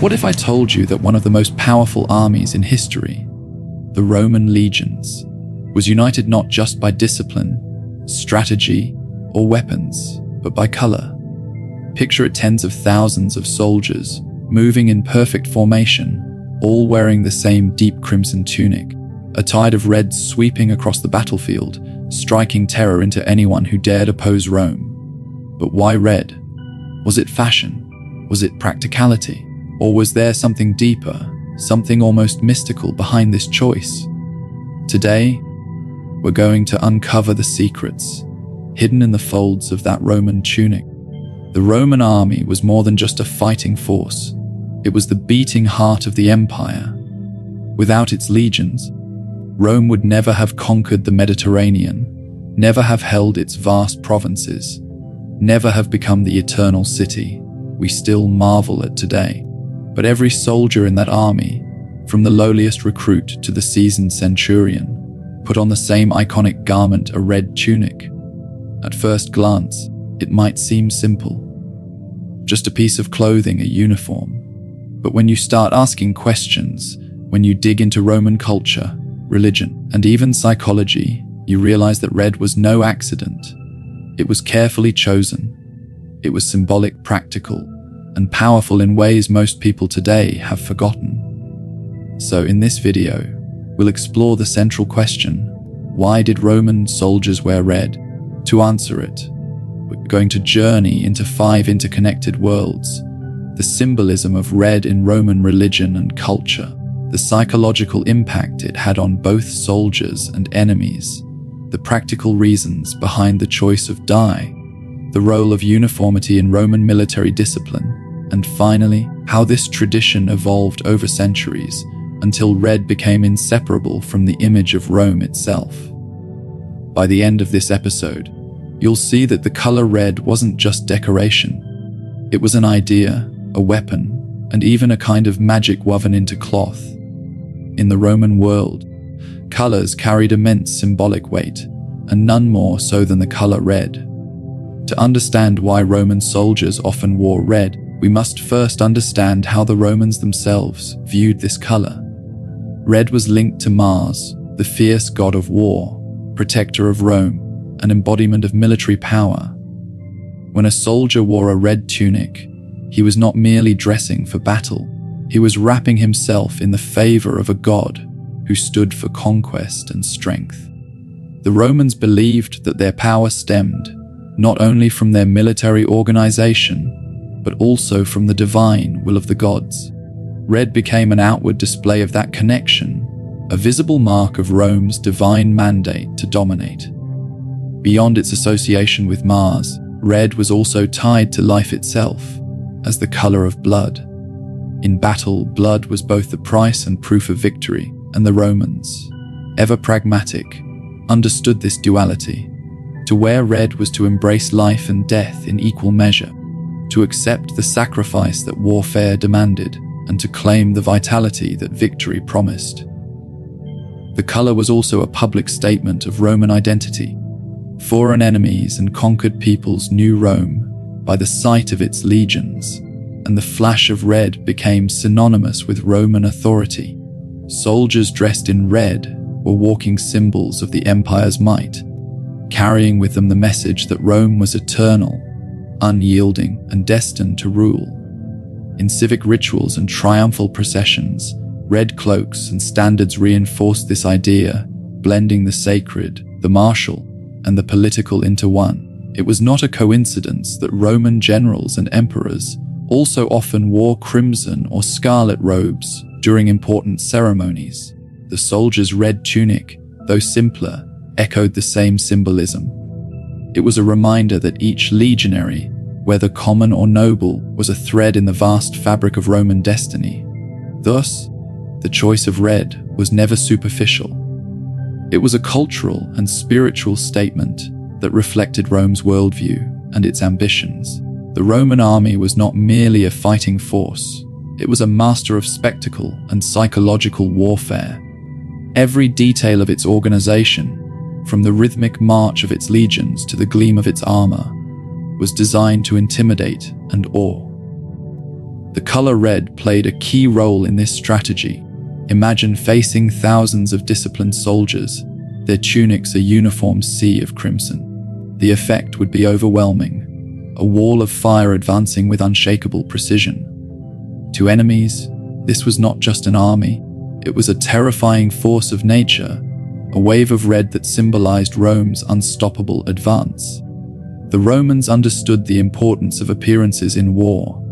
What if I told you that one of the most powerful armies in history, the Roman legions, was united not just by discipline, strategy, or weapons, but by color? Picture it: tens of thousands of soldiers moving in perfect formation, all wearing the same deep crimson tunic, a tide of red sweeping across the battlefield, striking terror into anyone who dared oppose Rome. But why red? Was it fashion? Was it practicality? Or was there something deeper, something almost mystical behind this choice? Today, we're going to uncover the secrets hidden in the folds of that Roman tunic. The Roman army was more than just a fighting force. It was the beating heart of the empire. Without its legions, Rome would never have conquered the Mediterranean, never have held its vast provinces, never have become the eternal city we still marvel at today. But every soldier in that army, from the lowliest recruit to the seasoned centurion, put on the same iconic garment, a red tunic. At first glance, it might seem simple. Just a piece of clothing, a uniform. But when you start asking questions, when you dig into Roman culture, religion, and even psychology, you realize that red was no accident. It was carefully chosen. It was symbolic, practical, and powerful in ways most people today have forgotten. So in this video, we'll explore the central question: why did Roman soldiers wear red? To answer it, we're going to journey into 5 interconnected worlds: the symbolism of red in Roman religion and culture, the psychological impact it had on both soldiers and enemies, the practical reasons behind the choice of dye, the role of uniformity in Roman military discipline, and finally, how this tradition evolved over centuries until red became inseparable from the image of Rome itself. By the end of this episode, you'll see that the color red wasn't just decoration. It was an idea, a weapon, and even a kind of magic woven into cloth. In the Roman world, colors carried immense symbolic weight, and none more so than the color red. To understand why Roman soldiers often wore red, we must first understand how the Romans themselves viewed this color. Red was linked to Mars, the fierce god of war, protector of Rome, an embodiment of military power. When a soldier wore a red tunic, he was not merely dressing for battle. He was wrapping himself in the favor of a god who stood for conquest and strength. The Romans believed that their power stemmed not only from their military organization, but also from the divine will of the gods. Red became an outward display of that connection, a visible mark of Rome's divine mandate to dominate. Beyond its association with Mars, red was also tied to life itself, as the color of blood. In battle, blood was both the price and proof of victory, and the Romans, ever pragmatic, understood this duality. To wear red was to embrace life and death in equal measure, to accept the sacrifice that warfare demanded, and to claim the vitality that victory promised. The color was also a public statement of Roman identity. Foreign enemies and conquered peoples knew Rome by the sight of its legions, and the flash of red became synonymous with Roman authority. Soldiers dressed in red were walking symbols of the empire's might, carrying with them the message that Rome was eternal, unyielding, and destined to rule. In civic rituals and triumphal processions, red cloaks and standards reinforced this idea, blending the sacred, the martial, and the political into one. It was not a coincidence that Roman generals and emperors also often wore crimson or scarlet robes during important ceremonies. The soldier's red tunic, though simpler, echoed the same symbolism. It was a reminder that each legionary, whether common or noble, was a thread in the vast fabric of Roman destiny. Thus, the choice of red was never superficial. It was a cultural and spiritual statement that reflected Rome's worldview and its ambitions. The Roman army was not merely a fighting force. It was a master of spectacle and psychological warfare. Every detail of its organization, from the rhythmic march of its legions to the gleam of its armor, was designed to intimidate and awe. The color red played a key role in this strategy. Imagine facing thousands of disciplined soldiers, their tunics a uniform sea of crimson. The effect would be overwhelming, a wall of fire advancing with unshakable precision. To enemies, this was not just an army, it was a terrifying force of nature, a wave of red that symbolized Rome's unstoppable advance. The Romans understood the importance of appearances in war,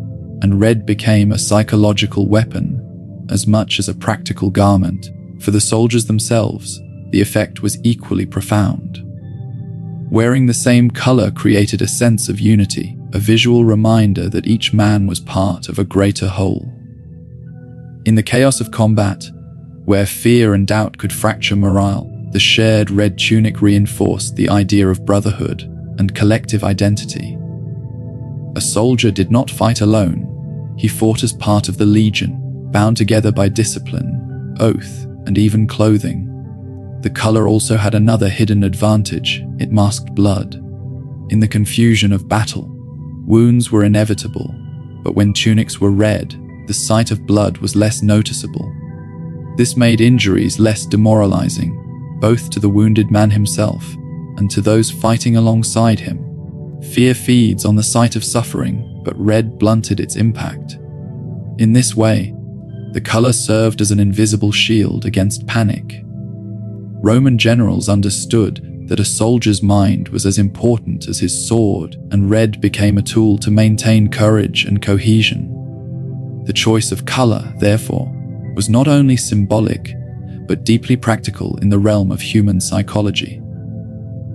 and red became a psychological weapon as much as a practical garment. For the soldiers themselves, the effect was equally profound. Wearing the same color created a sense of unity, a visual reminder that each man was part of a greater whole. In the chaos of combat, where fear and doubt could fracture morale, the shared red tunic reinforced the idea of brotherhood and collective identity. A soldier did not fight alone. He fought as part of the legion, bound together by discipline, oath, and even clothing. The color also had another hidden advantage. It masked blood. In the confusion of battle, wounds were inevitable, but when tunics were red, the sight of blood was less noticeable. This made injuries less demoralizing, both to the wounded man himself and to those fighting alongside him. Fear feeds on the sight of suffering, but red blunted its impact. In this way, the color served as an invisible shield against panic. Roman generals understood that a soldier's mind was as important as his sword, and red became a tool to maintain courage and cohesion. The choice of color, therefore, was not only symbolic, but deeply practical in the realm of human psychology.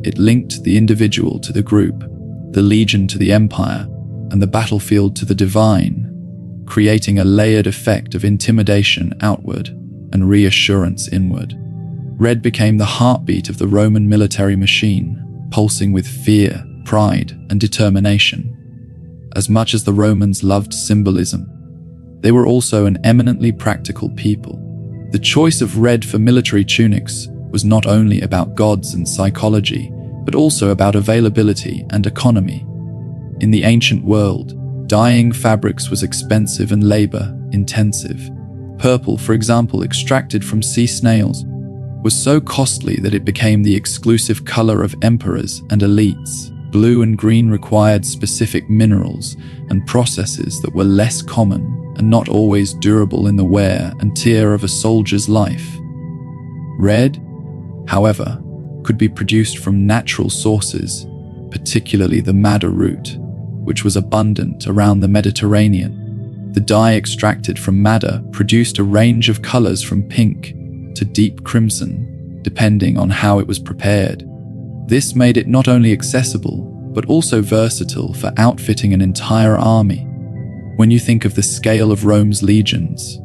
It linked the individual to the group, the legion to the empire, and the battlefield to the divine, creating a layered effect of intimidation outward and reassurance inward. Red became the heartbeat of the Roman military machine, pulsing with fear, pride, and determination. As much as the Romans loved symbolism, they were also an eminently practical people. The choice of red for military tunics was not only about gods and psychology, but also about availability and economy. In the ancient world, dyeing fabrics was expensive and labor-intensive. Purple, for example, extracted from sea snails, was so costly that it became the exclusive color of emperors and elites. Blue and green required specific minerals and processes that were less common and not always durable in the wear and tear of a soldier's life. Red, however, could be produced from natural sources, particularly the madder root, which was abundant around the Mediterranean. The dye extracted from madder produced a range of colors from pink to deep crimson, depending on how it was prepared. This made it not only accessible, but also versatile for outfitting an entire army. When you think of the scale of Rome's legions,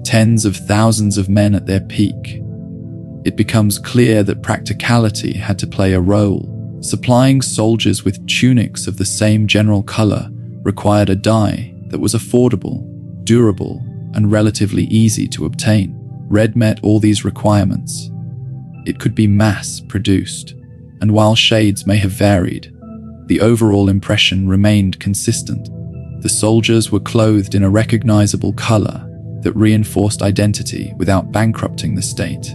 tens of thousands of men at their peak, it becomes clear that practicality had to play a role. Supplying soldiers with tunics of the same general color required a dye that was affordable, durable, and relatively easy to obtain. Red met all these requirements. It could be mass-produced, and while shades may have varied, the overall impression remained consistent. The soldiers were clothed in a recognizable color that reinforced identity without bankrupting the state.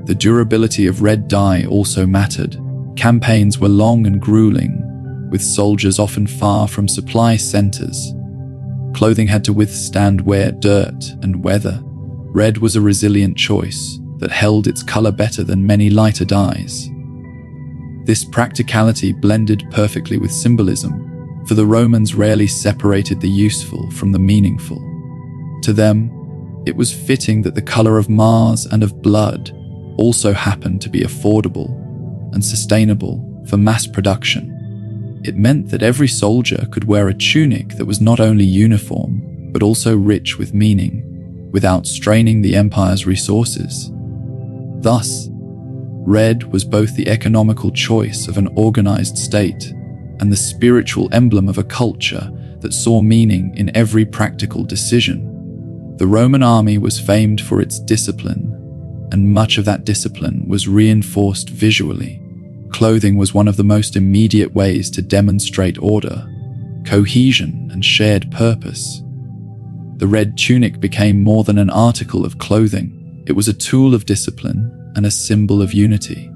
The durability of red dye also mattered. Campaigns were long and grueling, with soldiers often far from supply centers. Clothing had to withstand wear, dirt, and weather. Red was a resilient choice that held its color better than many lighter dyes. This practicality blended perfectly with symbolism, for the Romans rarely separated the useful from the meaningful. To them, it was fitting that the color of Mars and of blood also happened to be affordable and sustainable for mass production. It meant that every soldier could wear a tunic that was not only uniform, but also rich with meaning, without straining the empire's resources. Thus, red was both the economical choice of an organized state and the spiritual emblem of a culture that saw meaning in every practical decision. The Roman army was famed for its discipline, and much of that discipline was reinforced visually. Clothing was one of the most immediate ways to demonstrate order, cohesion, and shared purpose. The red tunic became more than an article of clothing. It was a tool of discipline and a symbol of unity.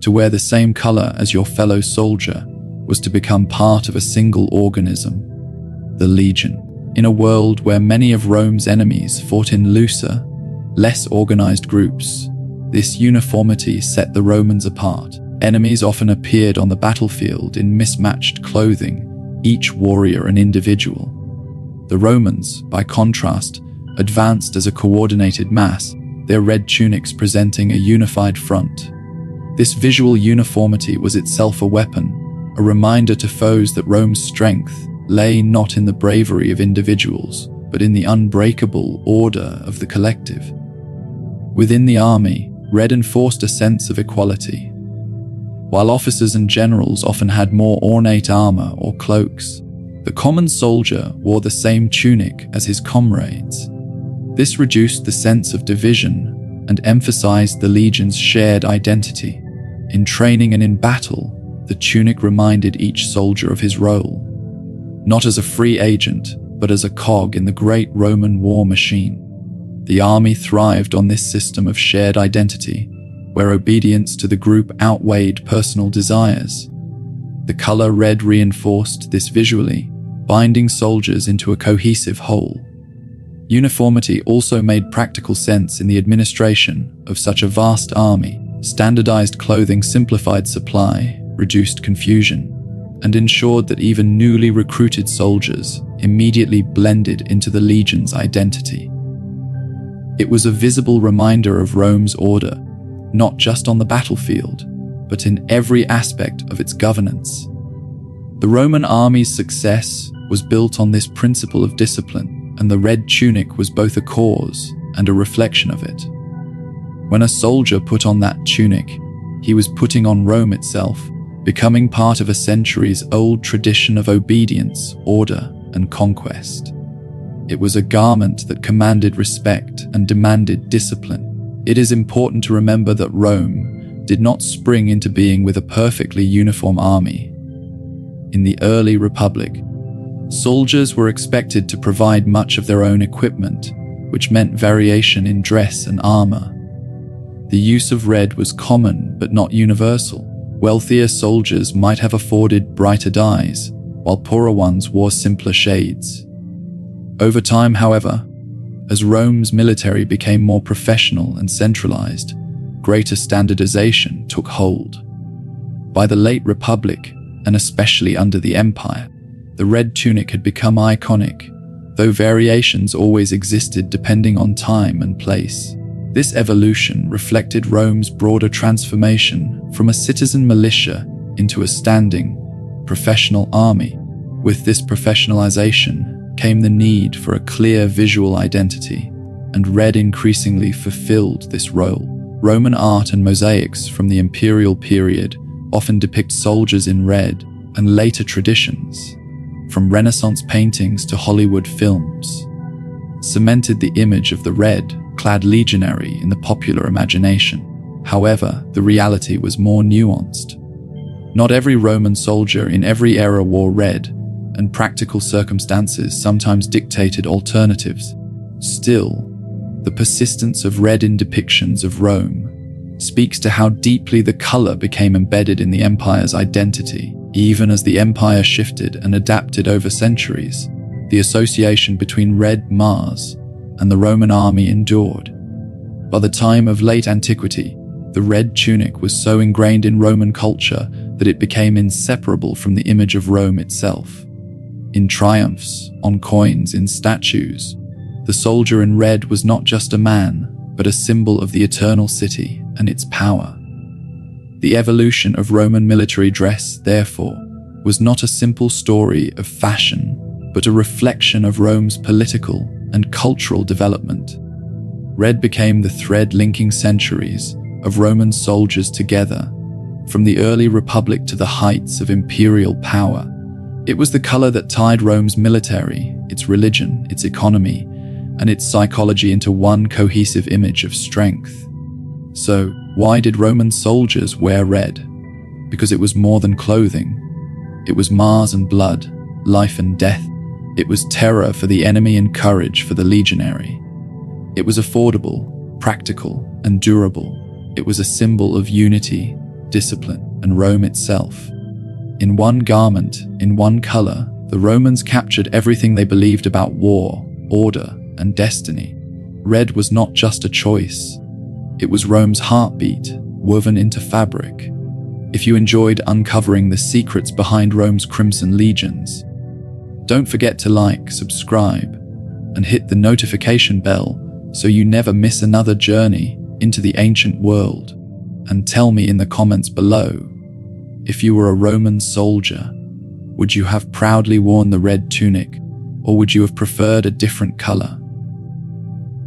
To wear the same color as your fellow soldier was to become part of a single organism, the legion. In a world where many of Rome's enemies fought in looser, less organized groups, this uniformity set the Romans apart. Enemies often appeared on the battlefield in mismatched clothing, each warrior an individual. The Romans, by contrast, advanced as a coordinated mass, their red tunics presenting a unified front. This visual uniformity was itself a weapon, a reminder to foes that Rome's strength lay not in the bravery of individuals, but in the unbreakable order of the collective. Within the army, red enforced a sense of equality. While officers and generals often had more ornate armor or cloaks, the common soldier wore the same tunic as his comrades. This reduced the sense of division and emphasized the legion's shared identity. In training and in battle, the tunic reminded each soldier of his role, not as a free agent, but as a cog in the great Roman war machine. The army thrived on this system of shared identity, where obedience to the group outweighed personal desires. The color red reinforced this visually, binding soldiers into a cohesive whole. Uniformity also made practical sense in the administration of such a vast army. Standardized clothing simplified supply, reduced confusion, and ensured that even newly recruited soldiers immediately blended into the legion's identity. It was a visible reminder of Rome's order, not just on the battlefield, but in every aspect of its governance. The Roman army's success was built on this principle of discipline, and the red tunic was both a cause and a reflection of it. When a soldier put on that tunic, he was putting on Rome itself, becoming part of a centuries-old tradition of obedience, order, and conquest. It was a garment that commanded respect and demanded discipline. It is important to remember that Rome did not spring into being with a perfectly uniform army. In the early Republic, soldiers were expected to provide much of their own equipment, which meant variation in dress and armor. The use of red was common but not universal. Wealthier soldiers might have afforded brighter dyes, while poorer ones wore simpler shades. Over time, however, as Rome's military became more professional and centralized, greater standardization took hold. By the late Republic, and especially under the Empire, the red tunic had become iconic, though variations always existed depending on time and place. This evolution reflected Rome's broader transformation from a citizen militia into a standing, professional army. With this professionalization came the need for a clear visual identity, and red increasingly fulfilled this role. Roman art and mosaics from the imperial period often depict soldiers in red, and later traditions, from Renaissance paintings to Hollywood films, cemented the image of the red-clad legionary in the popular imagination. However, the reality was more nuanced. Not every Roman soldier in every era wore red, and practical circumstances sometimes dictated alternatives. Still, the persistence of red in depictions of Rome speaks to how deeply the color became embedded in the empire's identity. Even as the empire shifted and adapted over centuries, the association between red Mars and the Roman army endured. By the time of late antiquity, the red tunic was so ingrained in Roman culture that it became inseparable from the image of Rome itself. In triumphs, on coins, in statues, the soldier in red was not just a man, but a symbol of the eternal city and its power. The evolution of Roman military dress, therefore, was not a simple story of fashion, but a reflection of Rome's political and cultural development. Red became the thread linking centuries of Roman soldiers together, from the early Republic to the heights of imperial power. It was the color that tied Rome's military, its religion, its economy, and its psychology into one cohesive image of strength. So, why did Roman soldiers wear red? Because it was more than clothing. It was Mars and blood, life and death. It was terror for the enemy and courage for the legionary. It was affordable, practical, and durable. It was a symbol of unity, discipline, and Rome itself. In one garment, in one color, the Romans captured everything they believed about war, order, and destiny. Red was not just a choice. It was Rome's heartbeat, woven into fabric. If you enjoyed uncovering the secrets behind Rome's Crimson Legions, don't forget to like, subscribe, and hit the notification bell so you never miss another journey into the ancient world. And tell me in the comments below, if you were a Roman soldier, would you have proudly worn the red tunic, or would you have preferred a different color?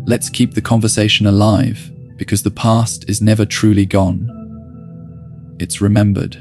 Let's keep the conversation alive, because the past is never truly gone. It's remembered.